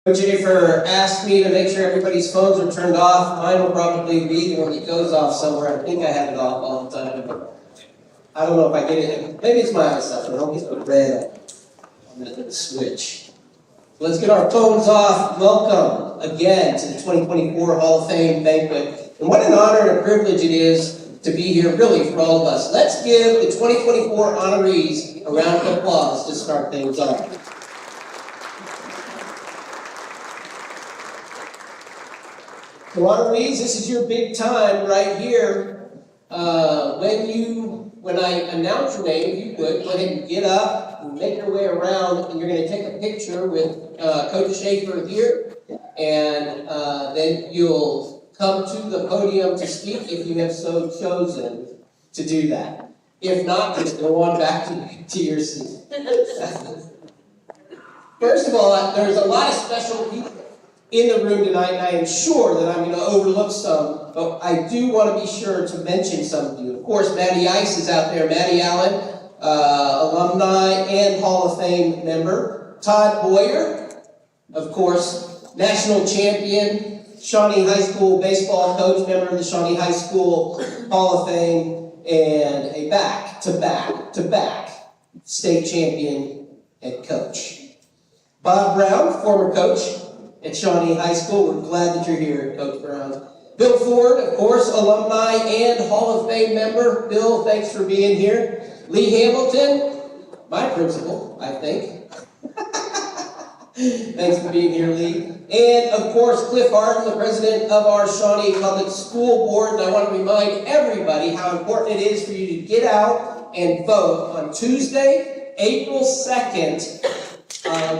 Jennifer asked me to make sure everybody's phones are turned off. Mine will probably be the one that goes off somewhere. I think I have it off all the time. I don't know if I get it. Maybe it's my eyesight. I don't get the red on the switch. Let's get our phones off. Welcome again to the 2024 Hall of Fame Banquet. And what an honor and a privilege it is to be here, really, for all of us. Let's give the 2024 honorees a round of applause to start things off. So honorees, this is your big time right here. When I announce your name, if you would, go ahead and get up and make your way around, and you're going to take a picture with Coach Schaefer here, and then you'll come to the podium to speak if you have so chosen to do that. If not, just go on back to your seat. First of all, there's a lot of special people in the room tonight, and I am sure that I'm going to overlook some, but I do want to be sure to mention some of you. Of course, Matty Ice is out there. Matty Allen, alumni and Hall of Fame member. Todd Boyer, of course, national champion, Shawnee High School baseball coach, member of the Shawnee High School Hall of Fame, and a back-to-back state champion head coach. Bob Brown, former coach at Shawnee High School. We're glad that you're here, Coach Brown. Bill Ford, of course, alumni and Hall of Fame member. Bill, thanks for being here. Lee Hamilton, my principal, I think. Thanks for being here, Lee. And, of course, Cliff Harden, the president of our Shawnee Public School Board. And I want to remind everybody how important it is for you to get out and vote on Tuesday, April 2nd.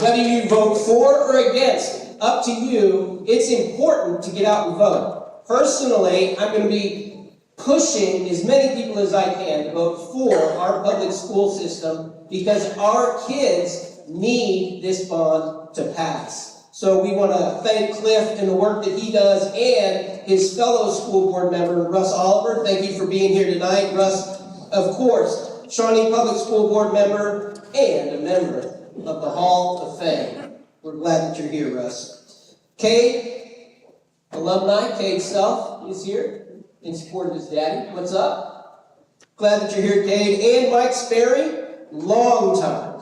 Whether you vote for or against, up to you. It's important to get out and vote. Personally, I'm going to be pushing as many people as I can to vote for our public school system because our kids need this bond to pass. So we want to thank Cliff and the work that he does and his fellow school board member, Russ Oliver. Thank you for being here tonight. Russ, of course, Shawnee Public School Board member and a member of the Hall of Fame. We're glad that you're here, Russ. Cade, alumni, Cade Self is here in support of his daddy. What's up? Glad that you're here, Cade. And Mike Sperry, long time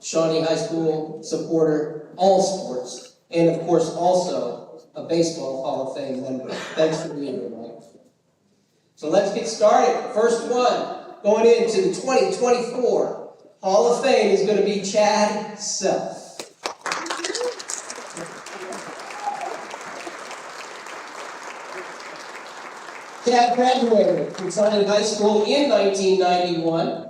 Shawnee High School supporter, all sports, and of course also a baseball Hall of Fame member. Thanks for being here, Mike. So let's get started. First one, going into the 2024 Hall of Fame is going to be Chad Self. Chad graduated from Shawnee High School in 1991.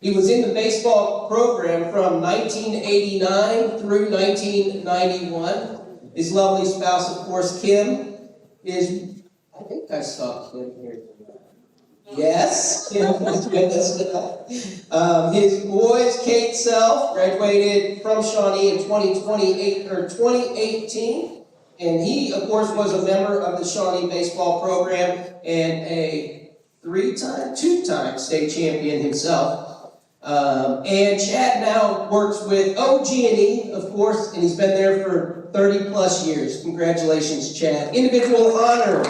He was in the baseball program from 1989 through 1991. His lovely spouse, of course, Kim, is, I think I saw Kim here. Yes, Kim was with us. His boys, Kate Self, graduated from Shawnee in 2018. And he, of course, was a member of the Shawnee baseball program and a two-time state champion himself. And Chad now works with OG&E, of course, and he's been there for 30 plus years. Congratulations, Chad. Individual honor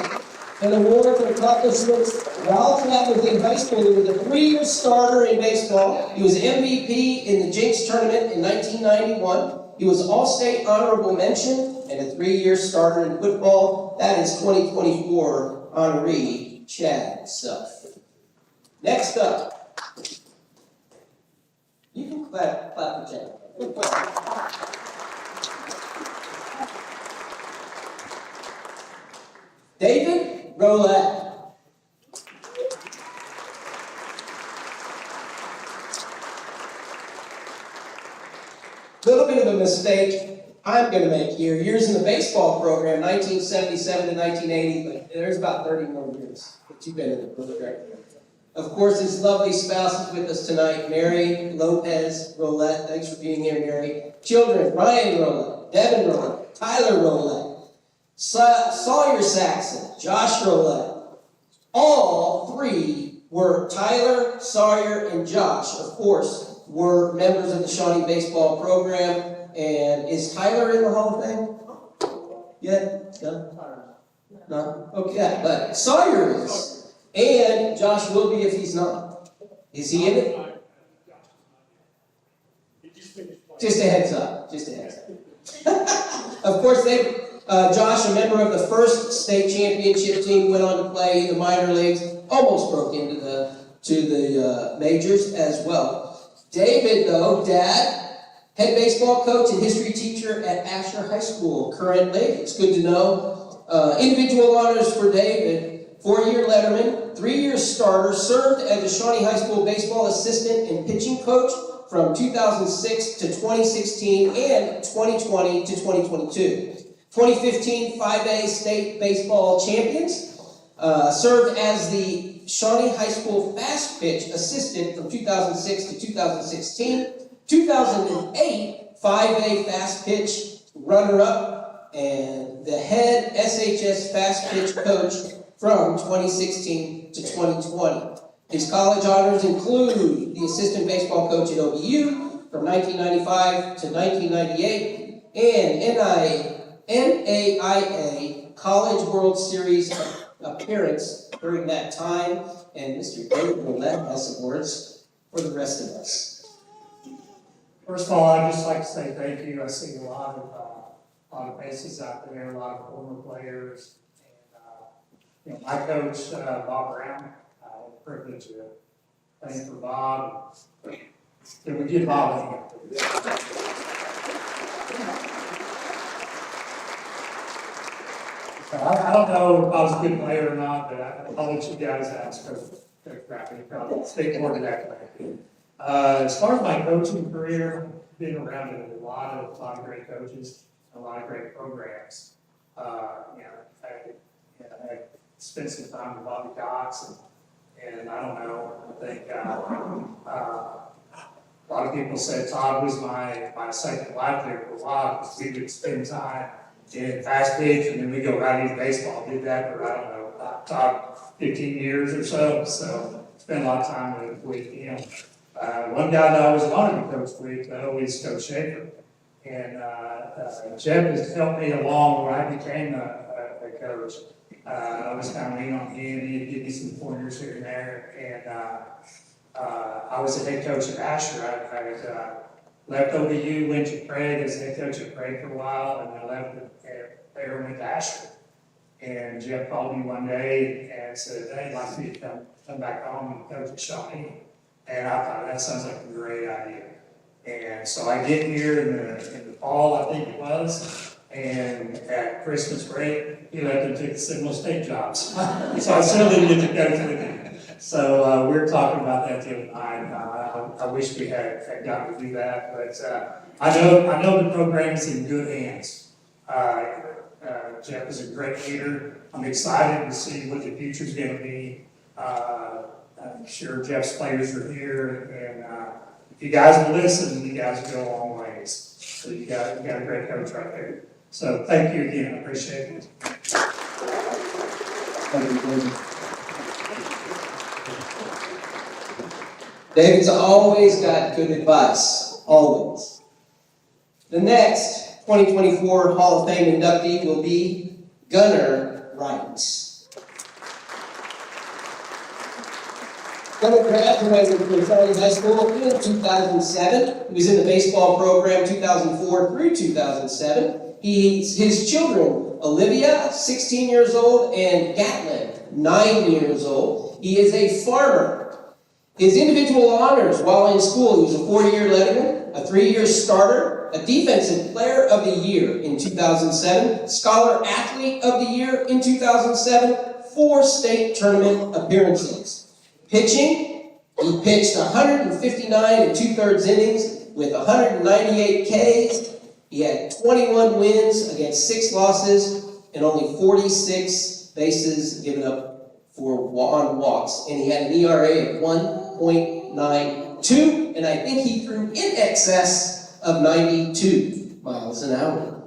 and award for accomplishments. While Chad was in high school, he was a 3-year starter in baseball. He was MVP in the Jinx tournament in 1991. He was All-State Honorable Mention and a 3-year starter in football. That is 2024 honoree Chad Self. Next up, you can clap for Chad. David Rolette. Little bit of a mistake I'm going to make here. Years in the baseball program, 1977 to 1980, but there's about 30 more years that you've been in the program. Of course, his lovely spouse is with us tonight, Mary Lopez Rolette. Thanks for being here, Mary. Children, Ryan Rolette, Devin Rolette, Tyler Rolette, Sawyer Saxon, Josh Rolette. All three were Tyler, Sawyer, and Josh, of course, were members of the Shawnee baseball program. And is Tyler in the Hall of Fame? Yet? No? No? Okay, but Sawyer is. And Josh will be if he's not. Is he in it? Just a heads up. Just a heads up. Of course, Josh, a member of the first state championship team, went on to play in the minor leagues. Almost broke into the majors as well. David, though, Dad, head baseball coach and history teacher at Asher High School currently. It's good to know. Individual honors for David: 4-year letterman, 3-year starter, served as a Shawnee High School baseball assistant and pitching coach from 2006 to 2016 and 2020 to 2022. 2015 5A state baseball champions. Served as the Shawnee High School fast pitch assistant from 2006 to 2016. 2008 5A fast pitch runner-up and the head SHS fast pitch coach from 2016 to 2020. His college honors include the assistant baseball coach at OBU from 1995 to 1998 and NAIA College World Series appearance during that time. And Mr. David Willett has some words for the rest of us. First of all, I'd just like to say thank you. I see a lot of faces out there, a lot of former players, and my coach, Bob Brown. I had the privilege of playing for Bob. Can we give Bob a hand? I don't know if I was a good player or not, but I'll let you guys ask Coach Crappy. I'll speak more to that later. As far as my coaching career, I've been around a lot of great coaches, a lot of great programs. I spent some time with Bobby Cox, and I don't know, I think a lot of people said Todd was my second life there for a while, because we would spend time in fast pitch, and then we go right into baseball. Did that for, I don't know, Todd 15 years or so spent a lot of time with him. One guy that I always wanted to coach with, always Coach Schaefer. And Jeff has helped me along when I became a coach. I was kind of leaning on him, he'd give me some pointers here and there. And I was the head coach at Asher. I left OBU, went to Craig as head coach at Craig for a while, and I left there and went to Asher. And Jeff called me one day and said, "Hey, I'd like for you to come back home and coach at Shawnee." And I thought, that sounds like a great idea. And so I get here in the fall, I think it was, and at Christmas break, he left and took several state jobs. So I still didn't get to coach with him. So we were talking about that the other night. I wish we had gotten to do that, but I know the program is in good hands. Jeff is a great leader. I'm excited to see what the future is going to be. I'm sure Jeff's players are here, and if you guys will listen, you guys will go a long ways. So you got a great coach right there. So thank you again. I appreciate it. Thank you, David. David's always got good advice, always. The next 2024 Hall of Fame inductee will be Gunnar Wright. Gunnar graduated from Shawnee High School in 2007. He was in the baseball program 2004 through 2007. His children, Olivia, 16 years old, and Gatlin, 9 years old. He is a farmer. His individual honors while in school: he was a 4-year letterman, a 3-year starter, a defensive player of the year in 2007, scholar athlete of the year in 2007, 4 state tournament appearances. Pitching, he pitched 159 2/3 innings with 198 Ks. He had 21 wins against 6 losses and only 46 bases given up on walks. And he had an ERA of 1.92, and I think he threw in excess of 92 miles an hour.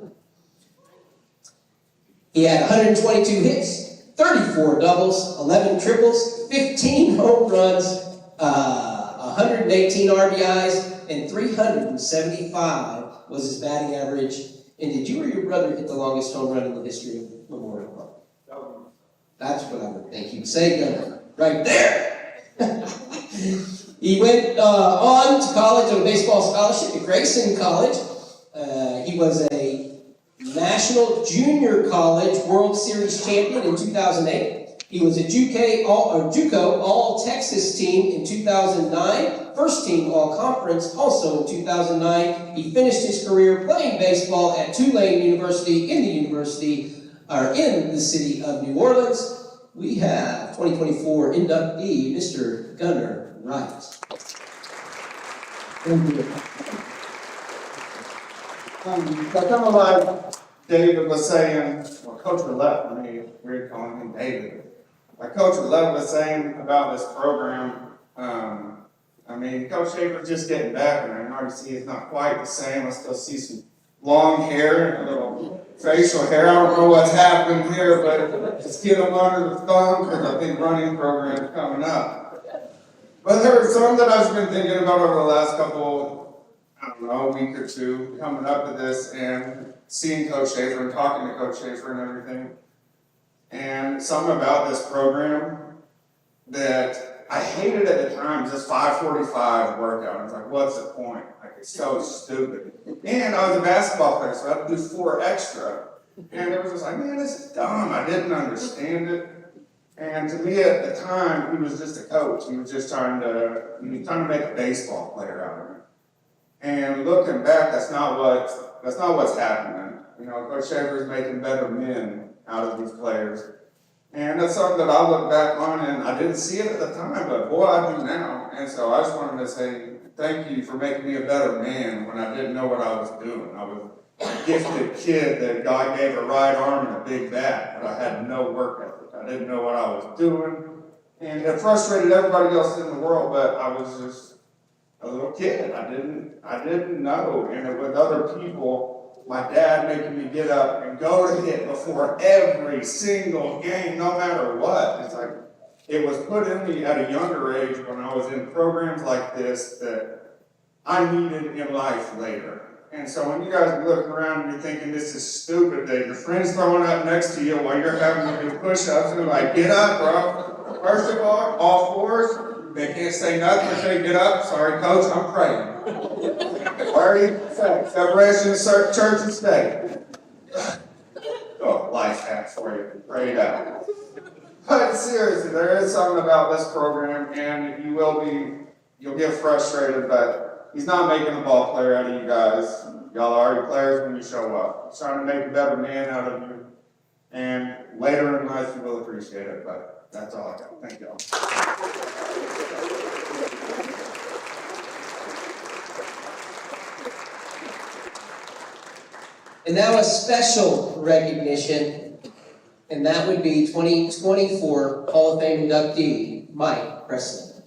He had 122 hits, 34 doubles, 11 triples, 15 home runs, 118 RBIs, and 375 was his batting average. And did you or your brother hit the longest home run in the history of Memorial Park? No. That's what I would think he would say, Gunner. Right there! He went on to college on a baseball scholarship at Grayson College. He was a National Junior College World Series champion in 2008. He was a JUCO All-Texas team in 2009. First team All-Conference also in 2009. He finished his career playing baseball at Tulane University in the city of New Orleans. We have 2024 inductee, Mr. Gunner Wright. Thank you. Like kind of like David was saying, well, Coach Roulette for me, we're calling him David. Like Coach Roulette was saying about this program, I mean, Coach Schaefer's just getting back, and I can already see it's not quite the same. I still see some long hair and a little facial hair. I don't know what's happening here, but just get them under the thumb because I think running program's coming up. But there are some that I've been thinking about over the last couple, I don't know, week or two, coming up to this and seeing Coach Schaefer and talking to Coach Schaefer and everything. And something about this program that I hated at the time, this 5:45 workout. I was like, what's the point? Like, it's so stupid. And I was a basketball player, so I had to do 4 extra. And it was just like, man, this is dumb. I didn't understand it. And to me at the time, he was just a coach. He was just trying to make a baseball player out of me. And looking back, that's not what's happening. You know, Coach Schaefer is making better men out of these players. And that's something that I look back on, and I didn't see it at the time, but boy, I do now. And so I just wanted to say thank you for making me a better man when I didn't know what I was doing. I was a gifted kid that God gave a right arm and a big bat, but I had no work ethic. I didn't know what I was doing, and it frustrated everybody else in the world, but I was just a little kid. I didn't know, and with other people, my dad making me get up and go to hit before every single game, no matter what. It's like, it was put in me at a younger age when I was in programs like this that I needed in life later. And so when you guys are looking around and you're thinking this is stupid, that your friend's throwing up next to you while you're having to do push-ups, and they're like, get up, bro. First of all fours, they can't say nothing or say get up. Sorry, coach, I'm praying. Separation of church and state. Oh, life hack for you. Pray it out. But seriously, there is something about this program, and you'll get frustrated, but he's not making a ball player out of you guys. Y'all are already players when you show up. He's trying to make a better man out of you, and later in life you will appreciate it, but that's all I got. Thank y'all. And now a special recognition, and that would be 2024 Hall of Fame inductee, Mike Presley.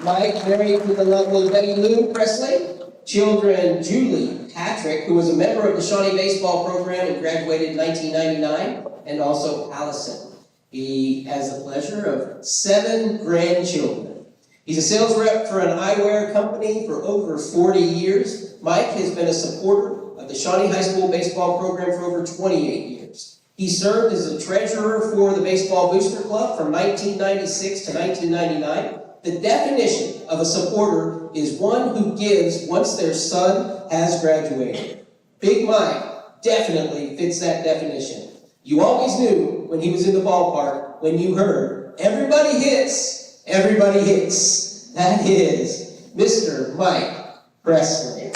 Mike married to the lovely Betty Lou Presley. Children, Julie Patrick, who was a member of the Shawnee baseball program and graduated in 1999, and also Allison. He has the pleasure of 7 grandchildren. He's a sales rep for an eyewear company for over 40 years. Mike has been a supporter of the Shawnee High School baseball program for over 28 years. He served as a treasurer for the Baseball Booster Club from 1996 to 1999. The definition of a supporter is one who gives once their son has graduated. Big Mike definitely fits that definition. You always knew when he was in the ballpark, when you heard, everybody hits. Everybody hits. That is Mr. Mike Presley.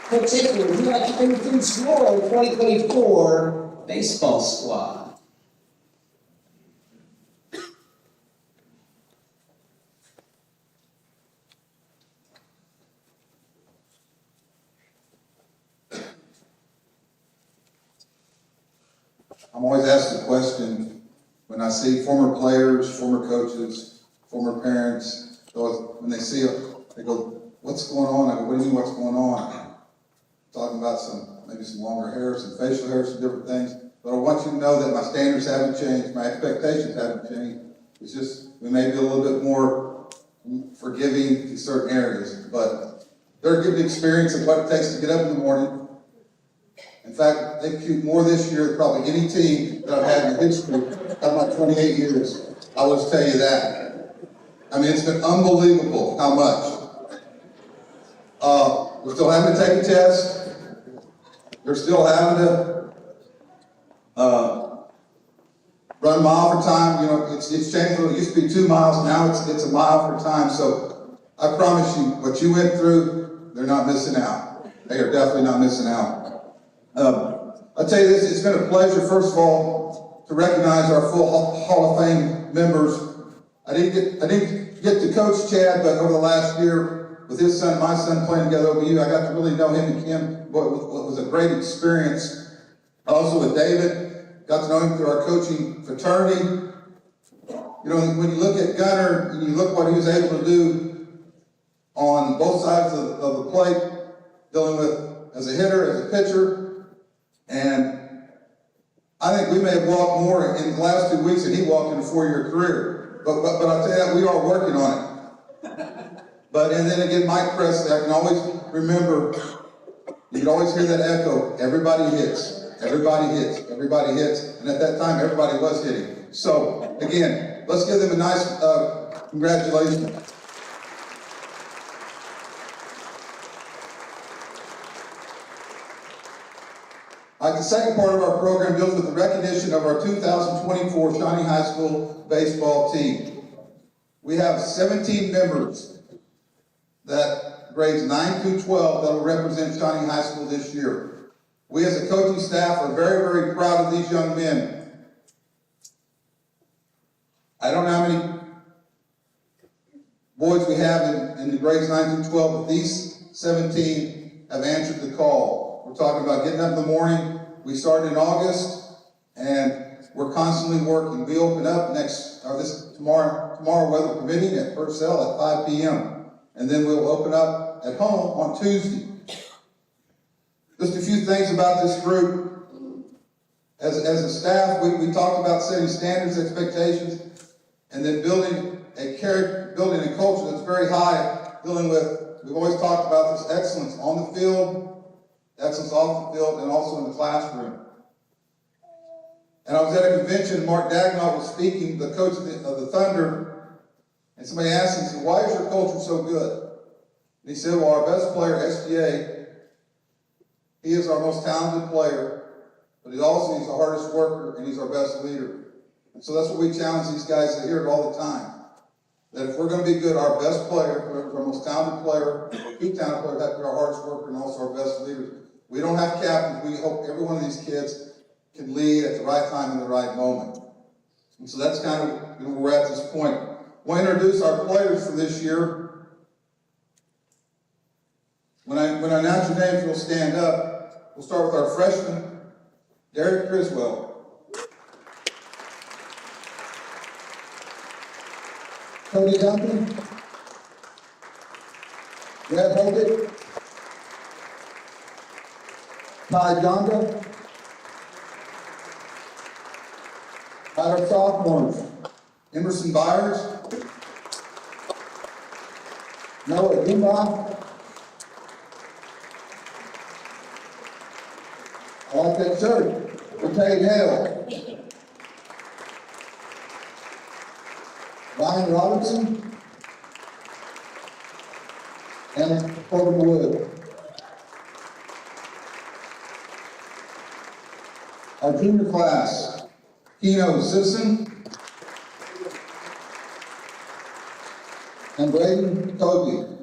Coach Schaefer, would you like to introduce your 2024 baseball squad? I'm always asked the question when I see former players, former coaches, former parents, when they see it, they go, what's going on? I go, what do you mean what's going on? Talking about some maybe some longer hair, some facial hair, some different things. But I want you to know that my standards haven't changed, my expectations haven't changed. It's just, we may be a little bit more forgiving in certain areas, but they're getting experience of what it takes to get up in the morning. In fact, they've queued more this year than probably any team that I've had in the history of my 28 years. I will just tell you that. I mean, it's been unbelievable how much. We're still having to take a test. They're still having to run mile for time. You know, it's changed a little. It used to be 2 miles, now it's a mile for time. So I promise you, what you went through, they're not missing out. They are definitely not missing out. I'll tell you this, it's been a pleasure, first of all, to recognize our full Hall of Fame members. I didn't get to coach Chad, but over the last year, with his son, my son playing together over you, I got to really know him and Kim, what was a great experience. Also with David, got to know him through our coaching fraternity. You know, when you look at Gunner and you look what he was able to do on both sides of the plate, dealing with as a hitter, as a pitcher, and I think we may have walked more in the last 2 weeks than he walked in a 4-year career. But I'll tell you that, we are working on it. But, and then again, Mike Presley, I can always remember, you can always hear that echo, everybody hits, everybody hits, everybody hits. And at that time, everybody was hitting. So, again, let's give them a nice congratulations. The second part of our program deals with the recognition of our 2024 Shawnee High School baseball team. We have 17 members that grades 9 through 12 that will represent Shawnee High School this year. We as a coaching staff are very, very proud of these young men. I don't know how many boys we have in the grades 9 through 12, but these 17 have answered the call. We're talking about getting up in the morning. We started in August, and we're constantly working. We open up tomorrow, weather permitting, at Purcell at 5 p.m. And then we'll open up at home on Tuesday. Just a few things about this group. As a staff, we talked about setting standards, expectations, and then building a culture that's very high, we've always talked about this excellence on the field, excellence off the field, and also in the classroom. And I was at a convention, Mark Dagnall was speaking, the coach of the Thunder, and somebody asked him, he said, "Why is your culture so good?" And he said, "Well, our best player, SGA, he is our most talented player, but he's the hardest worker, and he's our best leader." And so that's what we challenge these guys to hear it all the time. That if we're going to be good, our best player, our most talented player, or key talented player, have to be our hardest worker and also our best leaders. We don't have captains. We hope every one of these kids can lead at the right time in the right moment. And so that's kind of where we're at this point. I want to introduce our players for this year. When I announce your names, you'll stand up. We'll start with our freshman, Derek Criswell. Cody Duncan, Brad Hoggett, Ty Jonda, our sophomores, Emerson Byers, Noah Dumba. I like that shirt. Tate Hale, Ryan Robertson, and Corbin Wood. our junior class, Keno Sisson, and Braden Toby.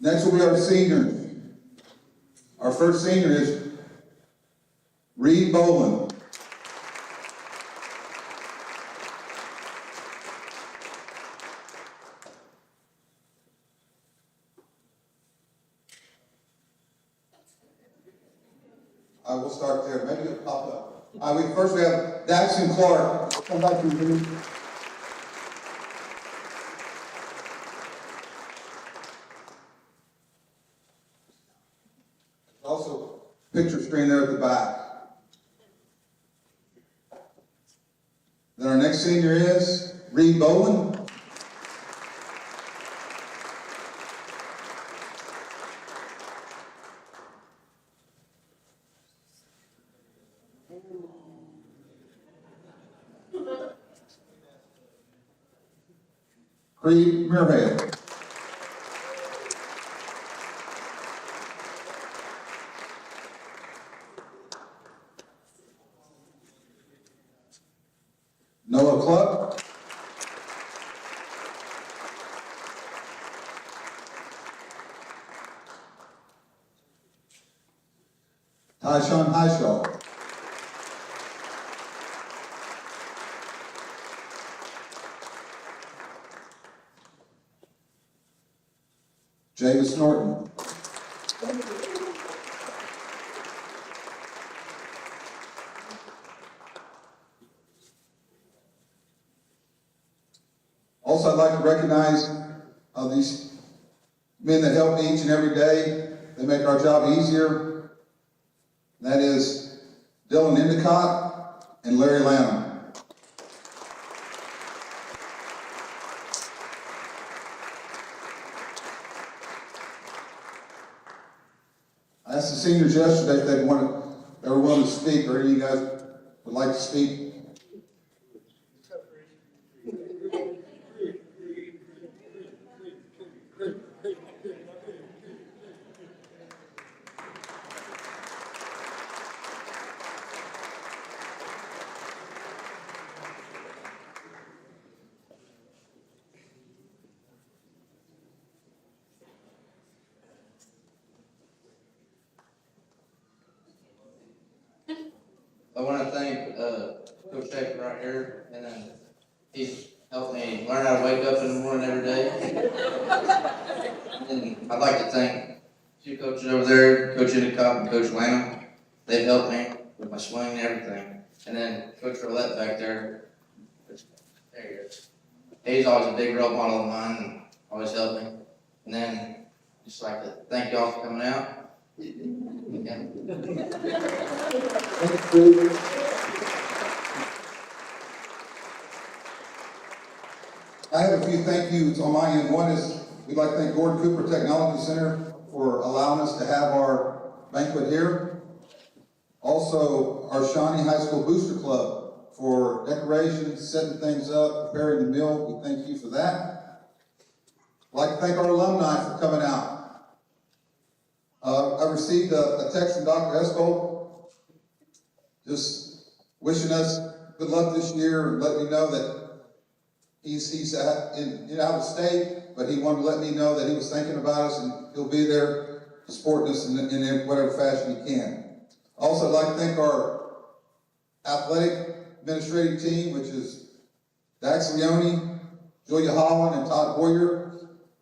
Next will be our seniors. Our first senior is Reed Boland. I will start there. Maybe it'll pop up. First we have Daxton Clark. Come back to you. Also, picture screen there at the back. Then our next senior is Reed Bowen. Creed Muirhead. Noah Cluck. Tyshawn Highshaw. Javis Norton. Also, I'd like to recognize these men that help me each and every day. They make our job easier. That is Dylan Endicott and Larry Lanham. I asked the seniors yesterday if they were willing to speak, or any of you guys would like to speak. I want to thank Coach Shaker right here, and then he's helped me learn how to wake up in the morning every day. And I'd like to thank two coaches over there, Coach Endicott and Coach Lanham. They've helped me with my swing and everything. And then Coach Roulette back there, there he is. He's always a big role model of mine and always helped me. And then just like to thank y'all for coming out. Yeah. Thanks, Creed. I have a few thank yous on my end. One is, we'd like to thank Gordon Cooper Technology Center for allowing us to have our banquet here. Also, our Shawnee High School Booster Club for decorations, setting things up, preparing the meal. We thank you for that. I'd like to thank our alumni for coming out. I received a text from Dr. Esco just wishing us good luck this year and letting me know that he's out of state, but he wanted to let me know that he was thinking about us and he'll be there supporting us in whatever fashion he can. Also, I'd like to thank our athletic administrative team, which is Dax Leone, Julia Holland, and Todd Boyer.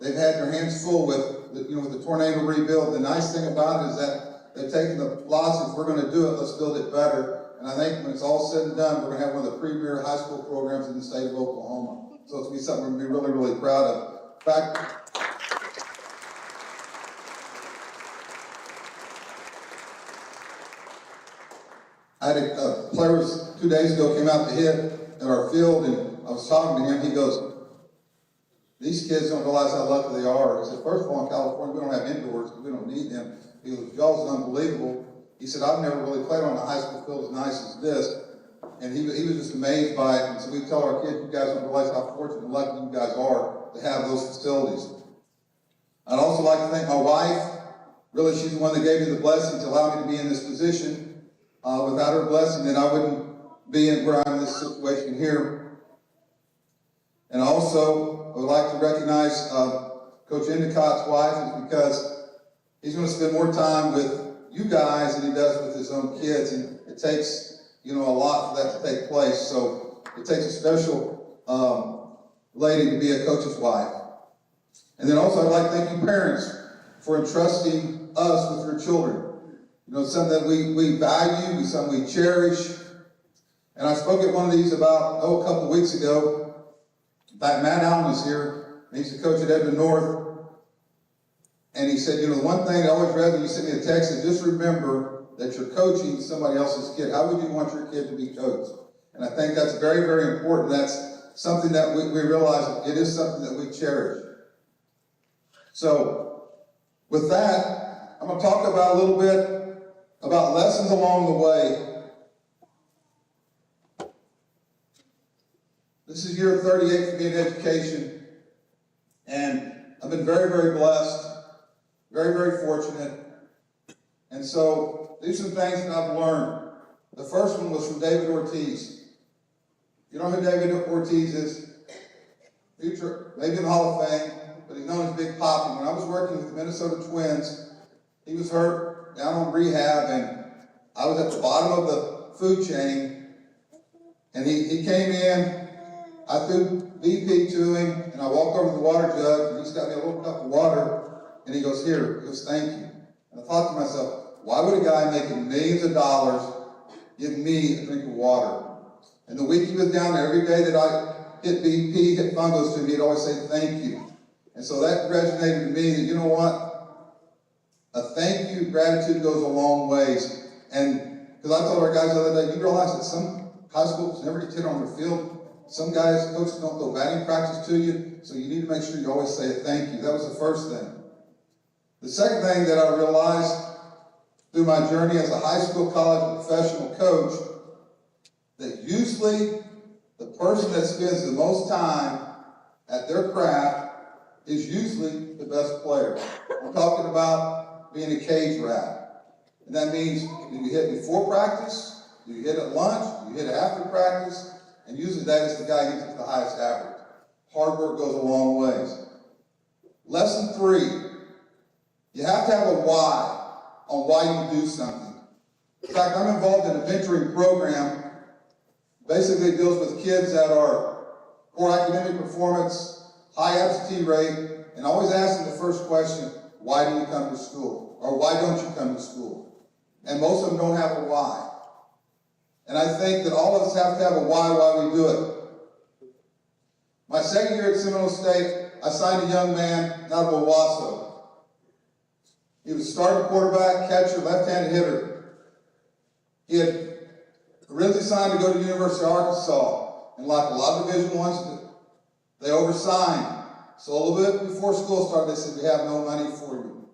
They've had their hands full with the tornado rebuild. The nice thing about it is that they've taken the philosophy, if we're going to do it, let's build it better. And I think when it's all said and done, we're going to have one of the premier high school programs in the state of Oklahoma. So it's going to be something we're going to be really, really proud of. In fact, I had a player 2 days ago came out to hit at our field, and I was talking to him. He goes, "These kids don't realize how lucky they are." He said, "First of all, in California, we don't have indoors because we don't need them." He goes, "Y'all's unbelievable." He said, "I've never really played on a high school field as nice as this." And he was just amazed by it. And so we tell our kids, "You guys don't realize how fortunate and lucky you guys are to have those facilities." I'd also like to thank my wife. Really, she's the one that gave me the blessing to allow me to be in this position. Without her blessing, then I wouldn't be in where I'm in this situation here. And also, I would like to recognize Coach Endicott's wife, because he's going to spend more time with you guys than he does with his own kids, and it takes a lot for that to take place. So it takes a special lady to be a coach's wife. And then also, I'd like to thank you parents for entrusting us with your children. It's something that we value, something we cherish. And I spoke at one of these about a couple of weeks ago. In fact, Matt Allen is here, and he's the coach at Edmond North. And he said, you know, the one thing I always read when you sent me a text is just remember that you're coaching somebody else's kid. How would you want your kid to be coached? And I think that's very, very important. That's something that we realize it is something that we cherish. So with that, I'm going to talk about a little bit about lessons along the way. This is year 38 for me in education, and I've been very, very blessed, very, very fortunate. And so these are some things that I've learned. The first one was from David Ortiz. You know who David Ortiz is? Future, maybe in the Hall of Fame, but he's known as Big Poppy. When I was working with the Minnesota Twins, he was hurt, down on rehab, and I was at the bottom of the food chain, and he came in. I threw BP to him, and I walked over to the water jug, and he's got me a little cup of water, and he goes, here, he goes, thank you. And I thought to myself, why would a guy making millions of dollars give me a drink of water? And the week he was down there, every day that I hit BP, hit fungos to me, he'd always say, thank you. And so that resonated to me that, you know what? A thank you, gratitude goes a long ways. And because I told our guys the other day, you realize that some high schools never get hit on their field. Some guys, coaches don't go batting practice to you, so you need to make sure you always say a thank you. That was the first thing. The second thing that I realized through my journey as a high school, college, professional coach, that usually the person that spends the most time at their craft is usually the best player. I'm talking about being a cage rat. And that means, do you hit before practice? Do you hit at lunch? Do you hit after practice? And usually that is the guy who gets the highest average. Hard work goes a long ways. Lesson 3, you have to have a why on why you do something. In fact, I'm involved in a mentoring program. Basically, it deals with kids that are poor academic performance, high absentee rate, and always asking the first question, why do you come to school? Or why don't you come to school? And most of them don't have a why. And I think that all of us have to have a why we do it. My second year at Seminole State, I signed a young man out of Owasso. He was starting quarterback, catcher, left-handed hitter. He had originally signed to go to the University of Arkansas, and like a lot of Division I's, they oversigned. So a little bit before school started, they said, we have no money for you.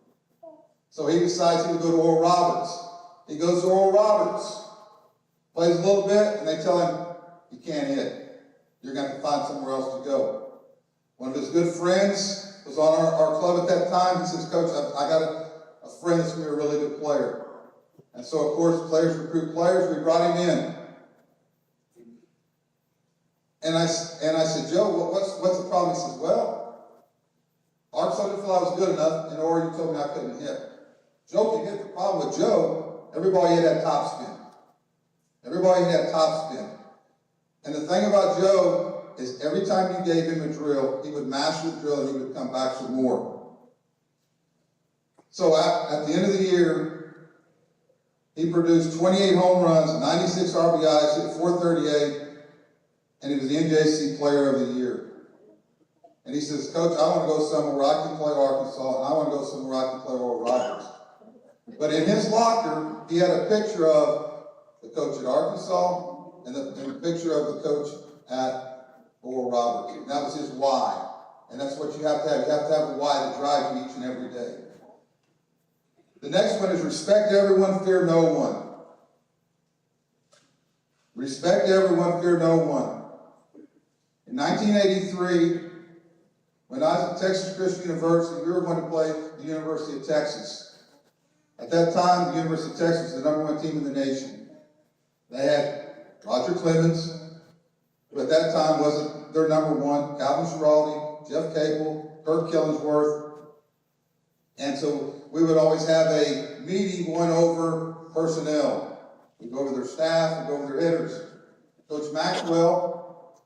So he decides he would go to Oral Roberts. He goes to Oral Roberts. Plays a little bit, and they tell him, you can't hit. You're going to have to find somewhere else to go. One of his good friends was on our club at that time. He says, Coach, I got a friend that's going to be a really good player. And so, of course, players recruit players. We brought him in. And I said, Joe, what's the problem? He says, well, Arkansas didn't feel I was good enough, and or you told me I couldn't hit. Joe, you get the problem with Joe, everybody hit that top spin. Everybody had top spin. And the thing about Joe is every time you gave him a drill, he would master the drill and he would come back for more. So at the end of the year, he produced 28 home runs, 96 RBIs, hit 438, and he was the NJC Player of the Year. And he says, Coach, I want to go somewhere where I can play Arkansas, and I want to go somewhere where I can play Oral Roberts. But in his locker, he had a picture of the coach at Arkansas, and the picture of the coach at Oral Roberts. And that was his why. And that's what you have to have. You have to have a why that drives you each and every day. The next one is respect everyone, fear no one. Respect everyone, fear no one. In 1983, when I was at Texas Christian University, we were going to play the University of Texas. At that time, the University of Texas was the #1 team in the nation. They had Roger Clemens, who at that time wasn't their #1, Calvin Schiraldi, Jeff Capel, Kirk Killingsworth. And so we would always have a meeting going over personnel. We'd go over their staff, we'd go over their hitters. Coach Maxwell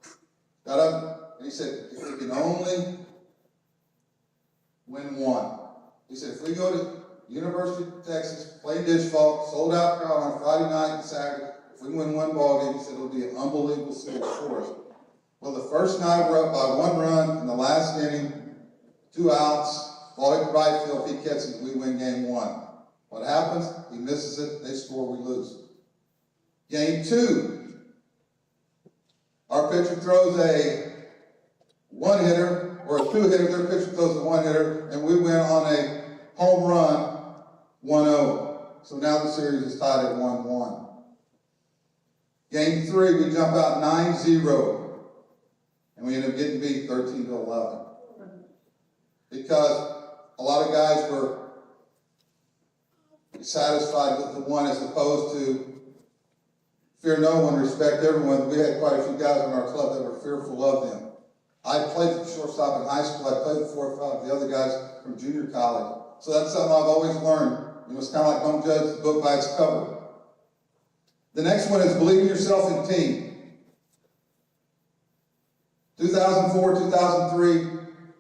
got up and he said, if we can only win one. He said, if we go to University of Texas, play Dish Fault, sold out crowd on Friday night and Saturday, if we win one ball game, he said it'll be an unbelievable series for us. Well, the first night we're up by 1 run in the last inning, 2 outs, ball hit the right field, if he catches it, we win game 1. What happens? He misses it, they score, we lose. Game 2, our pitcher throws a one-hitter, or a two-hitter, their pitcher throws a one-hitter, and we win on a home run, 1-0. So now the series is tied at 1-1. Game 3, we jump out 9-0, and we end up getting beat 13-11. Because a lot of guys were satisfied with the one as opposed to fear no one, respect everyone. We had quite a few guys in our club that were fearful of them. I played for shortstop in high school. I played 4 or 5 of the other guys from junior college. So that's something I've always learned. You know, it's kind of like don't judge the book by its cover. The next one is believe in yourself and team. 2004, 2003,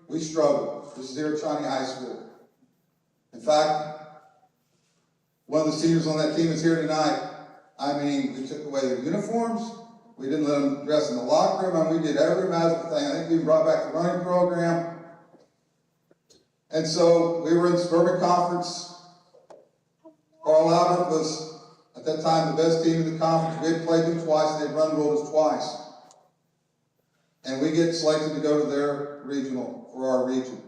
we struggled. This is here at Shawnee High School. In fact, one of the seniors on that team is here tonight. I mean, we took away their uniforms. We didn't let them dress in the locker room. I mean, we did every magical thing. I think we brought back the running program. And so we were in the suburban conference. Carl Albert was, at that time, the best team in the conference. We had played them twice, and they'd run ruled us twice. And we get selected to go to their regional for our region.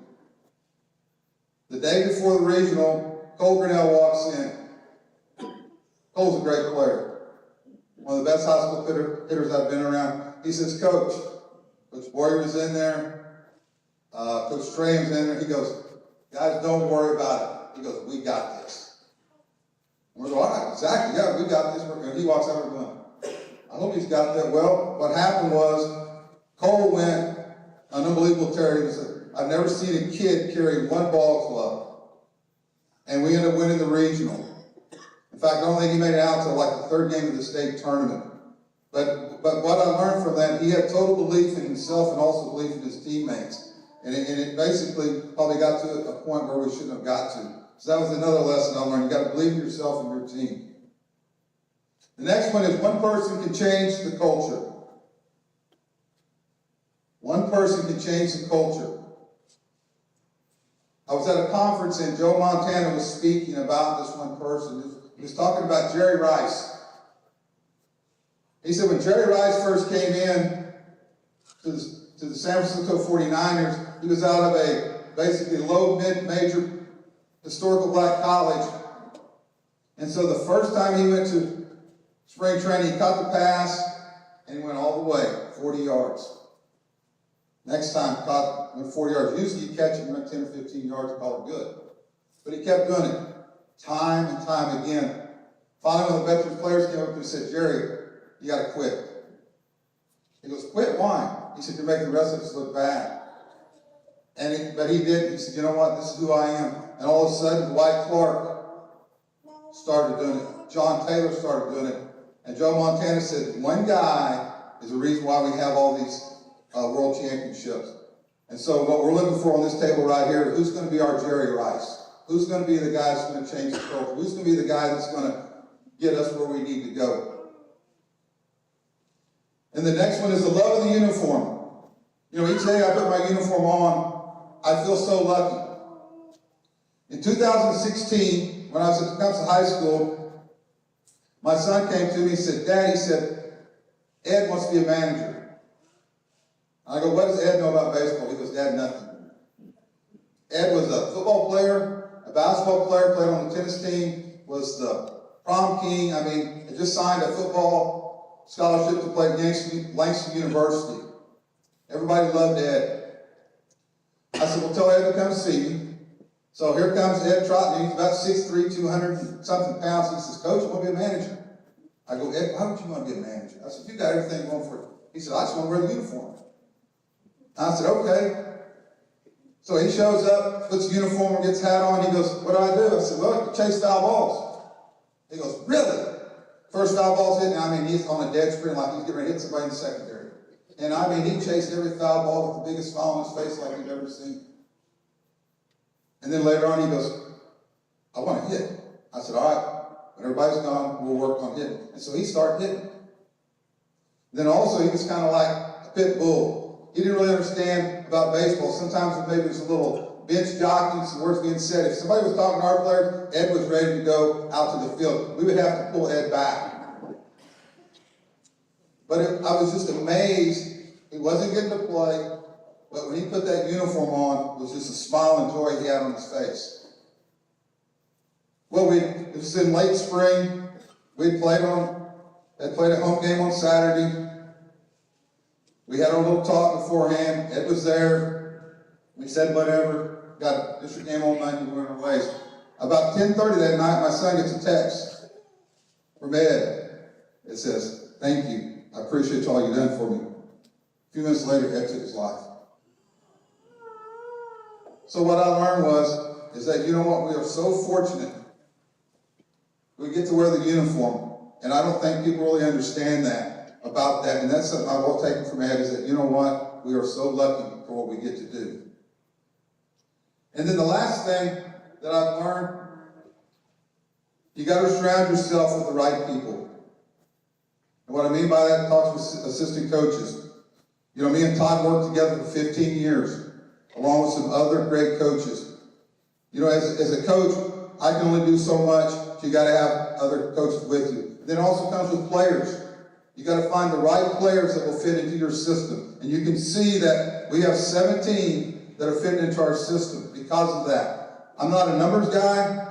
The day before the regional, Cole Grinnell walks in. Cole's a great player. One of the best high school hitters I've been around. He says, Coach Boyer was in there. Coach Trey was in there. He goes, guys, don't worry about it. He goes, we got this. And we're going, all right, exactly, yeah, we got this. And he walks out and we're going, I hope he's got that. Well, what happened was Cole went an unbelievable tear. I've never seen a kid carry one ball club. And we ended up winning the regional. In fact, I don't think he made it out until like the 3rd game of the state tournament. But what I learned from that, he had total belief in himself and also belief in his teammates. And it basically probably got to a point where we shouldn't have got to. So that was another lesson I learned. You got to believe in yourself and your team. The next one is one person can change the culture. One person can change the culture. I was at a conference and Joe Montana was speaking about this one person. He was talking about Jerry Rice. He said when Jerry Rice first came in to the San Francisco 49ers, he was out of a basically low, mid-major historical black college. And so the first time he went to spring training, he caught the pass and he went all the way, 40 yards. Next time, went 40 yards. Usually you catch it and run 10 or 15 yards and call it good. But he kept doing it time and time again. Finally, one of the veteran players came up to him and said, Jerry, you got to quit. He goes, quit? Why? He said, you're making the rest of us look bad. But he did. He said, you know what? This is who I am. And all of a sudden, Dwight Clark started doing it. John Taylor started doing it. And Joe Montana said, one guy is the reason why we have all these world championships. And so what we're looking for on this table right here, who's going to be our Jerry Rice? Who's going to be the guy that's going to change the culture? Who's going to be the guy that's going to get us where we need to go? And the next one is the love of the uniform. You know, each day I put my uniform on, I feel so lucky. In 2016, when I was at Tecumseh High School, my son came to me and said, Dad, he said, Ed wants to be a manager. I go, what does Ed know about baseball? He goes, Dad, nothing. Ed was a football player, a basketball player, played on the tennis team, was the prom king. I mean, he just signed a football scholarship to play at Langston University. Everybody loved Ed. I said, well, tell Ed to come see me. So here comes Ed trotting. He's about 6'3", 200 and something pounds. He says, Coach, I want to be a manager. I go, Ed, why would you want to be a manager? I said, you got everything going for you. He said, I just want to wear the uniform. I said, okay. So he shows up, puts the uniform and gets hat on. He goes, what do I do? I said, well, chase foul balls. He goes, really? First foul ball's hitting. I mean, he's on a dead sprint like he's getting ready to hit somebody in the secondary. And I mean, he chased every foul ball with the biggest smile on his face like you've ever seen. And then later on, he goes, I want to hit. I said, all right. When everybody's gone, we'll work on hitting. And so he started hitting. Then also, he was kind of like a pit bull. He didn't really understand about baseball. Sometimes maybe it was a little bench jockeying, some words being said. If somebody was talking to our players, Ed was ready to go out to the field. We would have to pull Ed back. But I was just amazed. He wasn't getting to play, but when he put that uniform on, it was just a smile and joy he had on his face. Well, it was in late spring. Had played a home game on Saturday. We had a little talk beforehand. Ed was there. We said whatever. Got a district game on Monday. We went our ways. About 10:30 that night, my son gets a text from Ed. It says, "Thank you. I appreciate all you've done for me." A few minutes later, Ed took his life. So what I learned is that, you know what, we are so fortunate. We get to wear the uniform, and I don't think people really understand about that, and that's something I will take from Ed, is that, you know what, we are so lucky for what we get to do. And then the last thing that I've learned, you got to surround yourself with the right people. And what I mean by that, talk to assistant coaches. You know, me and Todd worked together for 15 years, along with some other great coaches. You know, as a coach, I can only do so much, so you got to have other coaches with you. Then it also comes with players. You got to find the right players that will fit into your system. And you can see that we have 17 that are fitting into our system because of that. I'm not a numbers guy.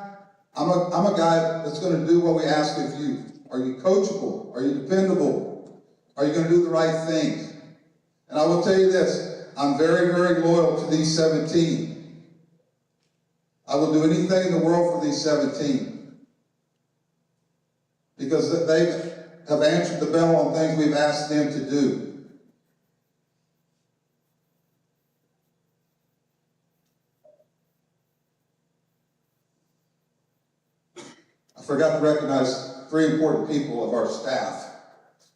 I'm a guy that's going to do what we ask of you. Are you coachable? Are you dependable? Are you going to do the right things? And I will tell you this, I'm very, very loyal to these 17. I will do anything in the world for these 17. Because they have answered the bell on things we've asked them to do. I forgot to recognize 3 important people of our staff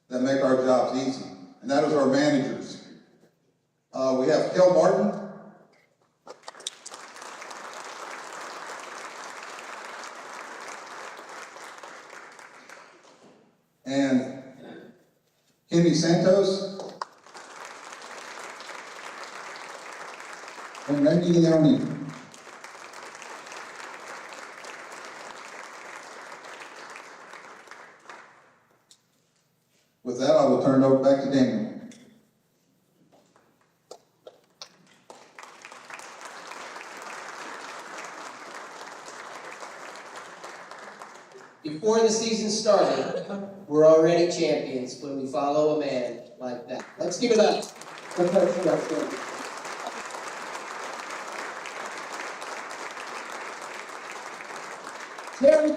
that make our jobs easy, and that is our managers. We have Kel Martin. And Kenny Santos. And Randy Leone. With that, I will turn it over back to Daniel. Before the season started, we're already champions when we follow a man like that. Let's give it up. Terry,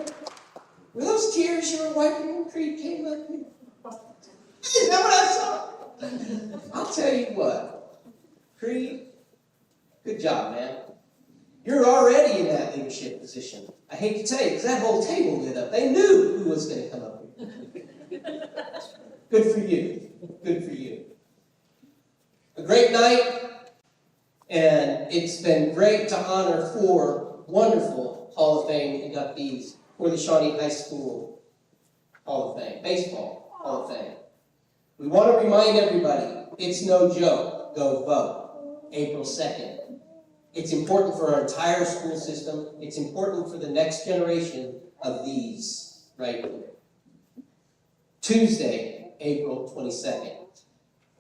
were those tears you were wiping when Creed came up here? Is that what I saw? I'll tell you what, Creed, good job, man. You're already in that leadership position. I hate to tell you, because that whole table lit up. They knew who was going to come up here. Good for you. Good for you. A great night, and it's been great to honor 4 wonderful Hall of Fame inductees for the Shawnee High School Hall of Fame, Baseball Hall of Fame. We want to remind everybody, it's no joke. Go vote. April 2nd. It's important for our entire school system. It's important for the next generation of these right here. Tuesday, April 22nd.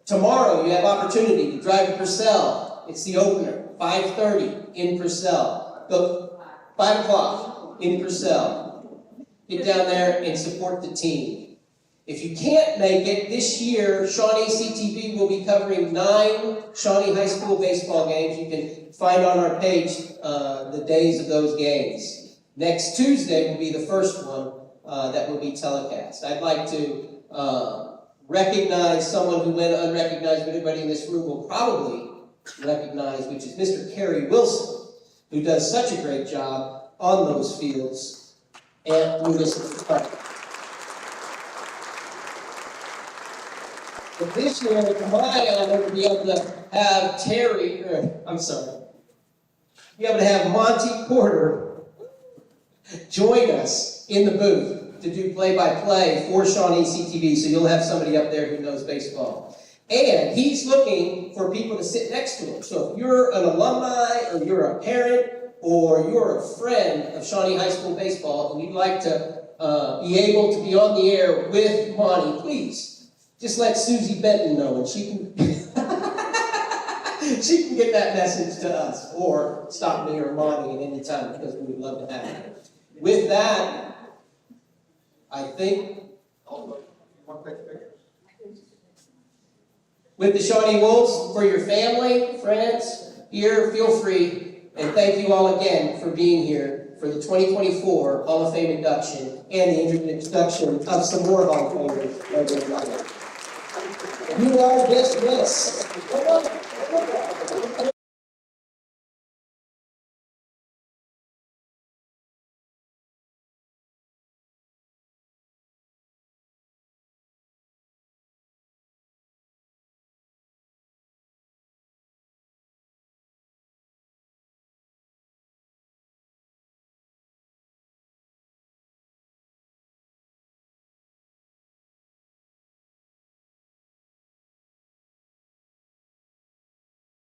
Tomorrow, you have opportunity to drive to Purcell. It's the opener, 5:30 in Purcell. Go 5 o'clock in Purcell. Get down there and support the team. If you can't make it, this year, Shawnee CTV will be covering 9 Shawnee High School baseball games. You can find on our page the days of those games. Next Tuesday will be the first one that will be telecast. I'd like to recognize someone who went unrecognized, but everybody in this room will probably recognize, which is Mr. Kerry Wilson, who does such a great job on those fields and with us. But this year, it's my honor to be able to have be able to have Monty Porter join us in the booth to do play-by-play for Shawnee CTV, so you'll have somebody up there who knows baseball. And he's looking for people to sit next to him. So if you're an alumni, or you're a parent, or you're a friend of Shawnee High School baseball, and you'd like to be able to be on the air with Monty, please just let Susie Benton know, and she can she can get that message to us, or stop me or Monty at any time, because we would love to have you. With that, I think with the Shawnee Wolves, for your family, friends, here, feel free. And thank you all again for being here for the 2024 Hall of Fame induction and the introduction of some more Hall of Famers. You are dismissed.